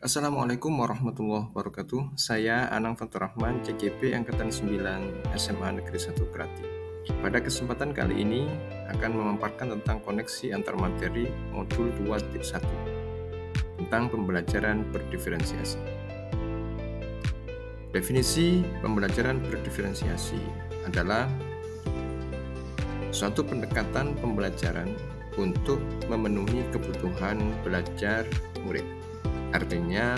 Assalamualaikum warahmatullahi wabarakatuh. Saya Anang Fatur Rahman, CGP Angkatan 9 SMA Negeri 1 Grati. Pada kesempatan kali ini akan memaparkan tentang koneksi antar materi modul 2.1 tentang pembelajaran berdiferensiasi. Definisi pembelajaran berdiferensiasi adalah suatu pendekatan pembelajaran untuk memenuhi kebutuhan belajar murid. Artinya,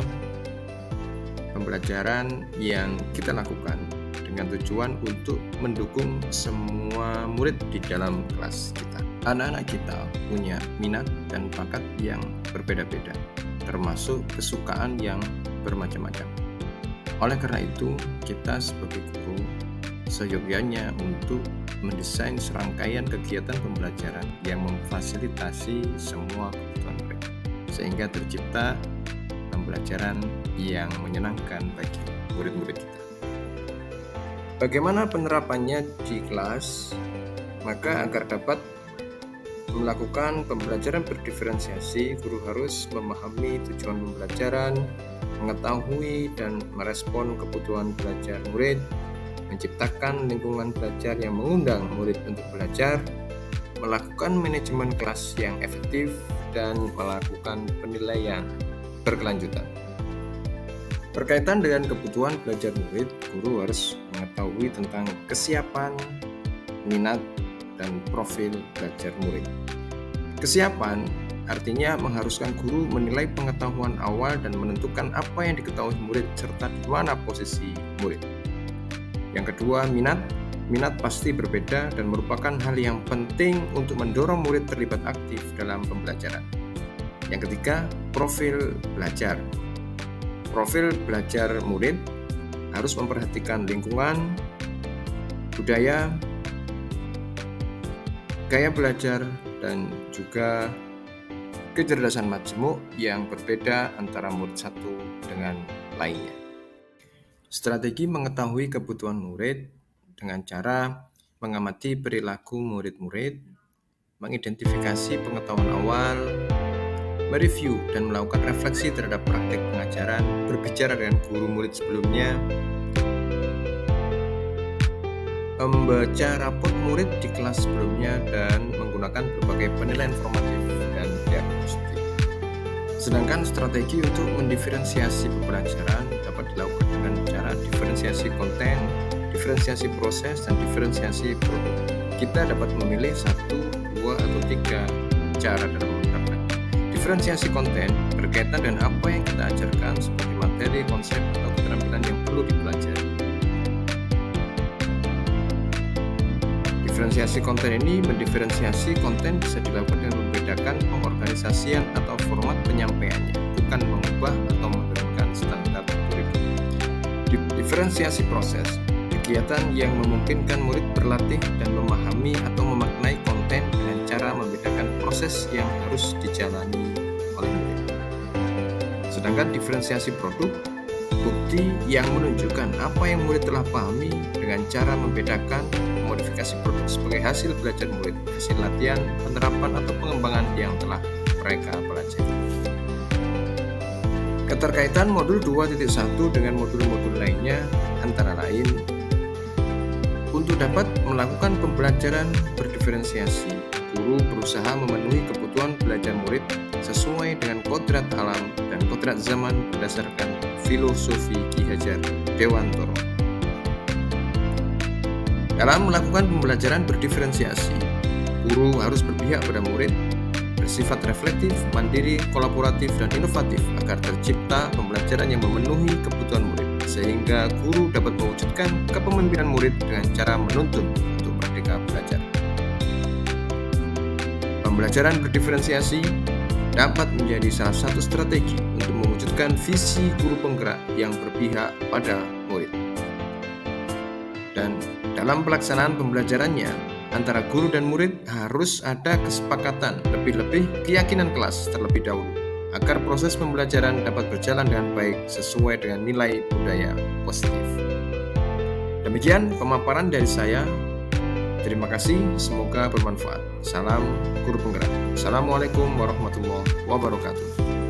pembelajaran yang kita lakukan dengan tujuan untuk mendukung semua murid di dalam kelas kita. Anak-anak kita punya minat dan bakat yang berbeda-beda, termasuk kesukaan yang bermacam-macam. Oleh karena itu, kita sebagai guru seyogyanya untuk mendesain serangkaian kegiatan pembelajaran yang memfasilitasi semua kebutuhan murid, sehingga tercipta pembelajaran yang menyenangkan bagi murid-murid kita. Bagaimana penerapannya di kelas? Maka agar dapat melakukan pembelajaran berdiferensiasi, guru harus memahami tujuan pembelajaran, mengetahui dan merespon kebutuhan belajar murid, menciptakan lingkungan belajar yang mengundang murid untuk belajar, melakukan manajemen kelas yang efektif, dan melakukan penilaian berkelanjutan. Berkaitan dengan kebutuhan belajar murid, guru harus mengetahui tentang kesiapan, minat, dan profil belajar murid. Kesiapan artinya mengharuskan guru menilai pengetahuan awal dan menentukan apa yang diketahui murid serta di mana posisi murid. Yang kedua, minat. Minat pasti berbeda dan merupakan hal yang penting untuk mendorong murid terlibat aktif dalam pembelajaran. Yang ketiga, profil belajar. Profil belajar murid harus memperhatikan lingkungan, budaya, gaya belajar, dan juga kecerdasan majemuk yang berbeda antara murid satu dengan lainnya. Strategi mengetahui kebutuhan murid dengan cara mengamati perilaku murid-murid, mengidentifikasi pengetahuan awal, mereview dan melakukan refleksi terhadap praktik pengajaran, berbicara dengan guru murid sebelumnya, membaca raport murid di kelas sebelumnya, dan menggunakan berbagai penilaian formatif dan diagnostik. Sedangkan strategi untuk mendiferensiasi pembelajaran dapat dilakukan dengan cara diferensiasi konten, diferensiasi proses, dan diferensiasi produk. Kita dapat memilih 1, 2, atau 3 cara dalam menerapkan. Diferensiasi konten berkaitan dengan apa yang kita ajarkan seperti materi, konsep, atau keterampilan yang perlu dipelajari. Diferensiasi konten ini mendiferensiasi konten bisa dilakukan dengan membedakan pengorganisasian atau format penyampaiannya, bukan mengubah atau menurunkan standar kurikulum. Diferensiasi proses, kegiatan yang memungkinkan murid berlatih dan memahami atau memaknai konten dengan cara membedakan proses yang harus dijalani oleh murid. Sedangkan diferensiasi produk, bukti yang menunjukkan apa yang murid telah pahami dengan cara membedakan modifikasi produk sebagai hasil belajar murid, hasil latihan, penerapan, atau pengembangan yang telah mereka pelajari. Keterkaitan modul 2.1 dengan modul-modul lainnya antara lain, untuk dapat melakukan pembelajaran berdiferensiasi, guru berusaha memenuhi kebutuhan belajar murid sesuai dengan kodrat alam dan kodrat zaman berdasarkan filosofi Ki Hajar Dewantoro. Dalam melakukan pembelajaran berdiferensiasi, guru harus berpihak pada murid, bersifat reflektif, mandiri, kolaboratif, dan inovatif agar tercipta pembelajaran yang memenuhi kebutuhan murid, sehingga guru dapat mewujudkan kepemimpinan murid dengan cara menuntun untuk merdeka belajar. Pembelajaran berdiferensiasi dapat menjadi salah satu strategi untuk mewujudkan visi guru penggerak yang berpihak pada murid. Dan dalam pelaksanaan pembelajarannya, antara guru dan murid harus ada kesepakatan, lebih-lebih keyakinan kelas terlebih dahulu, agar proses pembelajaran dapat berjalan dengan baik sesuai dengan nilai budaya positif. Demikian pemaparan dari saya. Terima kasih, semoga bermanfaat. Salam guru penggerak. Assalamualaikum warahmatullahi wabarakatuh.